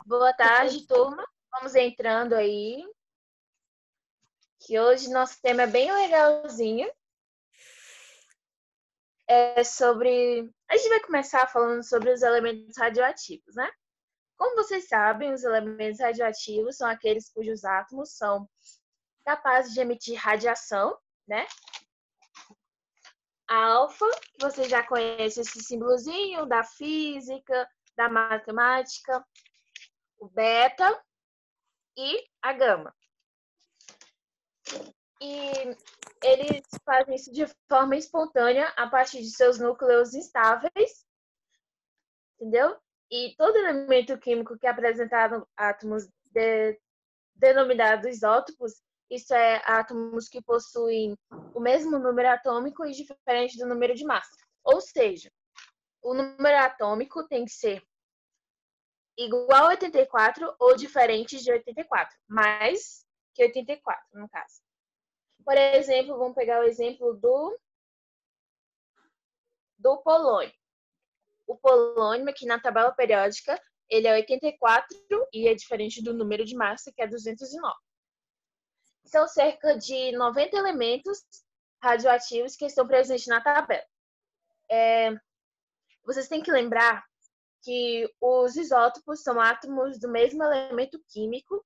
Boa tarde, turma. Vamos entrando aí, que hoje nosso tema é bem legalzinho. A gente vai começar falando sobre os elementos radioativos, né? Como vocês sabem, os elementos radioativos são aqueles cujos átomos são capazes de emitir radiação, né? A alfa, que você já conhece esse símbolozinho da física, da matemática, o beta e a gama. E eles fazem isso de forma espontânea a partir de seus núcleos instáveis, entendeu? E todo elemento químico que apresenta átomos denominados isótopos, isso é átomos que possuem o mesmo número atômico e diferente do número de massa. Ou seja, o número atômico tem que ser igual a 84 ou diferente de 84, mais que 84, no caso. Por exemplo, vamos pegar o exemplo do polônio. O polônio, aqui na tabela periódica, ele é 84 e é diferente do número de massa, que é 209. São cerca de 90 elementos radioativos que estão presentes na tabela. Vocês têm que lembrar que os isótopos são átomos do mesmo elemento químico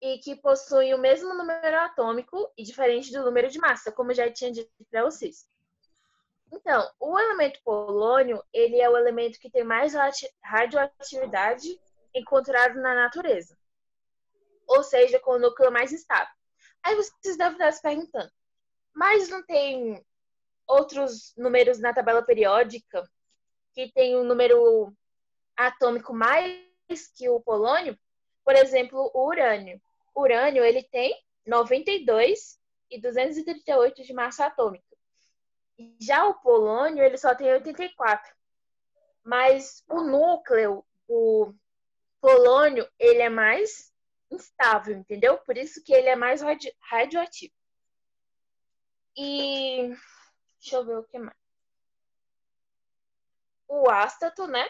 e que possuem o mesmo número atômico e diferente do número de massa, como eu já tinha dito para vocês. Então, o elemento polônio, ele é o elemento que tem mais radioatividade encontrado na natureza. Ou seja, com o núcleo mais estável. Aí vocês devem estar se perguntando, mas não tem outros números na tabela periódica que tem um número atômico mais que o polônio? Por exemplo, o urânio. O urânio, ele tem 92 e 238 de massa atômica. Já o polônio, ele só tem 84. Mas o núcleo do polônio, ele é mais instável, entendeu? Por isso que ele é mais radioativo. E deixa eu ver o que mais. O ástato, né?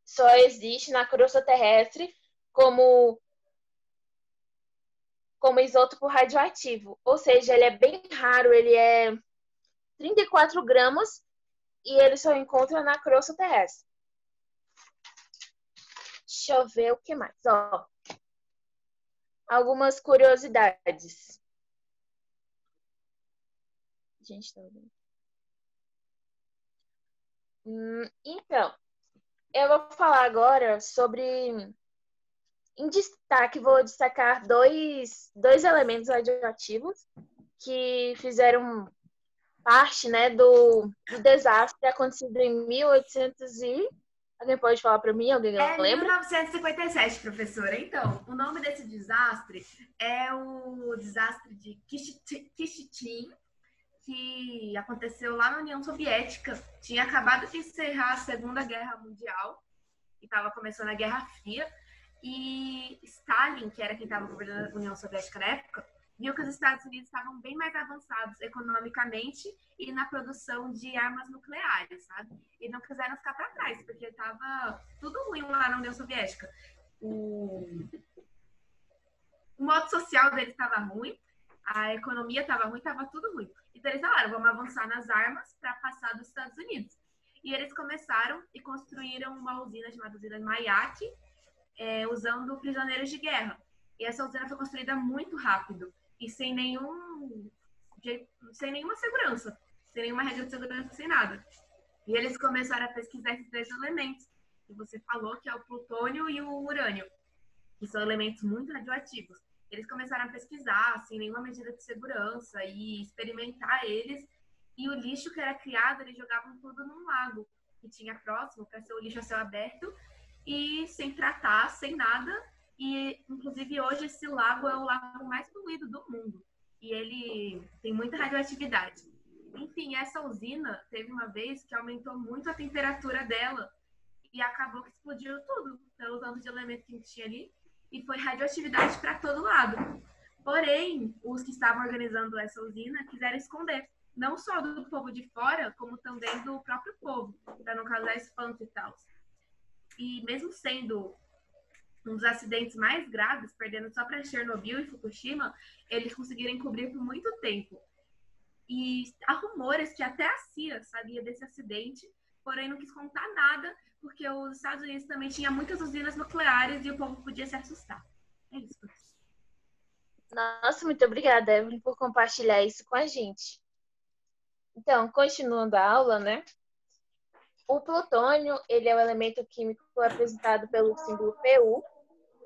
Só existe na crosta terrestre como isótopo radioativo. Ou seja, ele é bem raro, ele é 34 gramas e ele só encontra na crosta terrestre. Deixa eu ver o que mais. Ó, algumas curiosidades. Gente, tá vendo? Então, eu vou falar agora sobre... Em destaque, vou destacar dois elementos radioativos que fizeram parte, né, do desastre acontecido em 1800 e... Alguém pode falar para mim? Alguém lembra? 1957, professora. Então, o nome desse desastre é o desastre de Kishitin, que aconteceu lá na União Soviética. Tinha acabado de encerrar a Segunda Guerra Mundial e estava começando a Guerra Fria. E Stalin, que era quem estava governando a União Soviética na época, viu que os Estados Unidos estavam bem mais avançados economicamente e na produção de armas nucleares, sabe? E não quiseram ficar para trás, porque estava tudo ruim lá na União Soviética. O modo social deles estava ruim, a economia estava ruim, estava tudo ruim. Então eles falaram, vamos avançar nas armas para passar dos Estados Unidos. E eles começaram e construíram uma usina chamada usina Mayak, usando prisioneiros de guerra. E essa usina foi construída muito rápido e sem nenhuma segurança, sem nenhuma regra de segurança, sem nada. E eles começaram a pesquisar esses dois elementos que você falou, que é o plutônio e o urânio, que são elementos muito radioativos. Eles começaram a pesquisar sem nenhuma medida de segurança e experimentar eles. E o lixo que era criado, eles jogavam tudo num lago que tinha próximo, para ser o lixo a céu aberto, e sem tratar, sem nada. E, inclusive, hoje esse lago é o lago mais poluído do mundo. E ele tem muita radioatividade. Enfim, essa usina teve uma vez que aumentou muito a temperatura dela e acabou que explodiu tudo pelos anos de elemento que tinha ali. E foi radioatividade para todo lado. Porém, os que estavam organizando essa usina quiseram esconder. Não só do povo de fora, como também do próprio povo, para não causar espanto e tal. E mesmo sendo um dos acidentes mais graves, perdendo só para Chernobyl e Fukushima, eles conseguiram encobrir por muito tempo. E há rumores que até a CIA sabia desse acidente, porém não quis contar nada, porque os Estados Unidos também tinha muitas usinas nucleares e o povo podia se assustar. É isso. Nossa, muito obrigada, Evelyn, por compartilhar isso com a gente. Então, continuando a aula, né? O plutônio, ele é o elemento químico apresentado pelo símbolo Pu,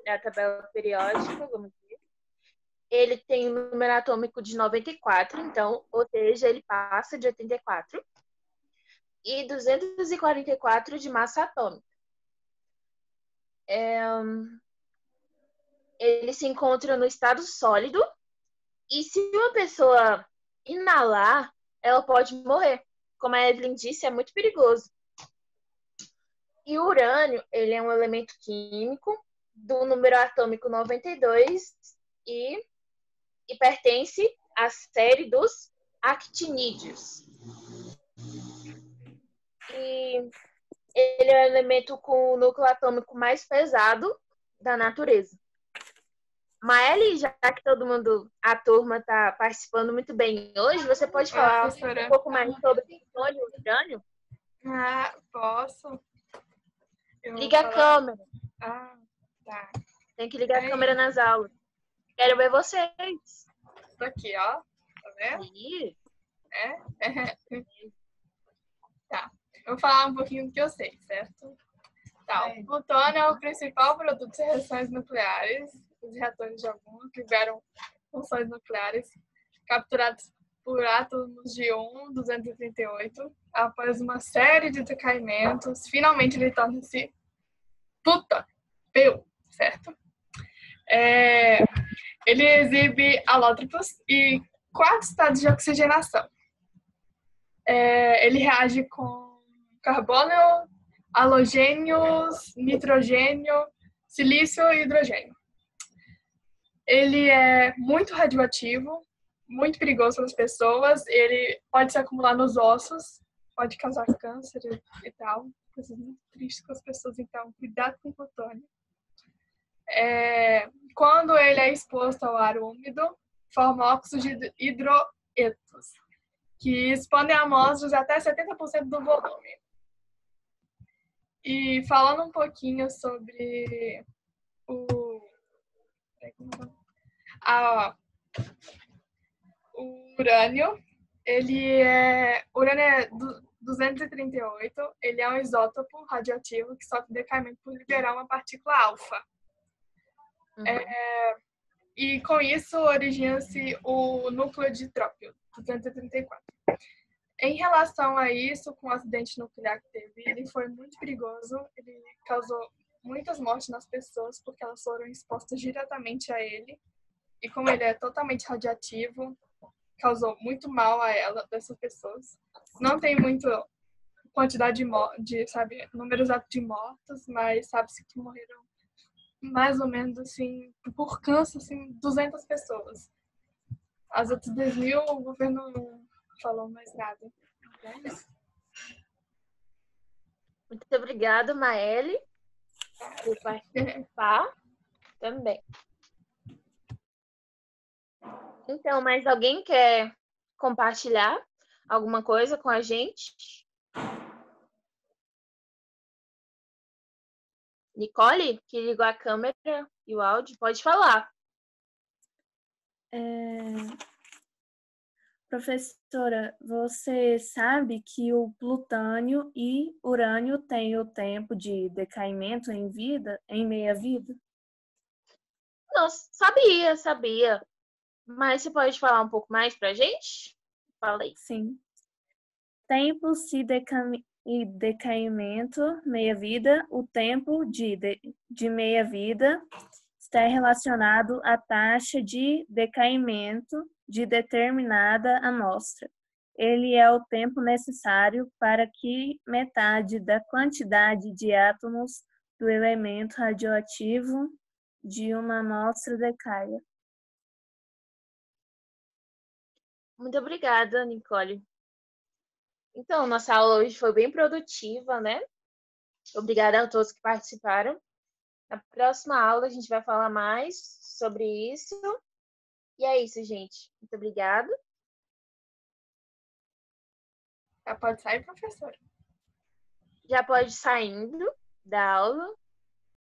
na tabela periódica, vamos dizer. Ele tem um número atômico de 94, então, ou seja, ele passa de 84. E 244 de massa atômica. Ele se encontra no estado sólido e se uma pessoa inalar, ela pode morrer. Como a Evelyn disse, é muito perigoso. E o urânio, ele é um elemento químico do número atômico 92 e pertence à série dos actinídeos. E ele é o elemento com o núcleo atômico mais pesado da natureza. Maeli, já que todo mundo, a turma está participando muito bem hoje, você pode falar um pouco mais sobre o plutônio e o urânio? Ah, posso? Liga a câmera. Ah, tá. Tem que ligar a câmera nas aulas. Quero ver vocês. Tô aqui, ó. Tá vendo? Ih. Tá. Eu vou falar um pouquinho do que eu sei, certo? Tá, o plutônio é o principal produto de reações nucleares. Os reatores de alguns que tiveram funções nucleares capturados por átomos de 238. Após uma série de decaimentos, finalmente ele torna-se plutônio, Pu, certo? Ele exibe alótropos e 4 estados de oxigenação. Ele reage com carbono, halogênios, nitrogênio, silício e hidrogênio. Ele é muito radioativo, muito perigoso para as pessoas. Ele pode se acumular nos ossos, pode causar câncer e tal. Coisas muito tristes com as pessoas, então cuidado com o plutônio. Quando ele é exposto ao ar úmido, forma óxidos de hidroetos, que expandem amostras até 70% do volume. E falando um pouquinho sobre o urânio, urânio é 238, ele é um isótopo radioativo que sofre decaimento por liberar uma partícula alfa. Uhum. E com isso origina-se o núcleo de trópio, 234. Em relação a isso, com o acidente nuclear que teve, ele foi muito perigoso, ele causou muitas mortes nas pessoas porque elas foram expostas diretamente a ele. E como ele é totalmente radioativo, causou muito mal a dessas pessoas. Não tem muita quantidade número exato de mortos, mas sabe-se que morreram mais ou menos, assim, por câncer, assim, 200 pessoas. As outras 10.000, o governo não falou mais nada. Muito obrigada, Maeli, por participar também. Então, mais alguém quer compartilhar alguma coisa com a gente? Nicole, que ligou a câmera e o áudio, pode falar. Professora, você sabe que o plutônio e urânio têm o tempo de decaimento em meia-vida? Não, sabia. Mas você pode falar um pouco mais pra gente? Fala aí. Sim. Tempo e decaimento, meia-vida. O tempo de meia-vida está relacionado à taxa de decaimento de determinada amostra. Ele é o tempo necessário para que metade da quantidade de átomos do elemento radioativo de uma amostra decaia. Muito obrigada, Nicole. Então, nossa aula hoje foi bem produtiva, né? Obrigada a todos que participaram. Na próxima aula a gente vai falar mais sobre isso. E é isso, gente. Muito obrigada. Já pode sair, professora? Já pode ir saindo da aula.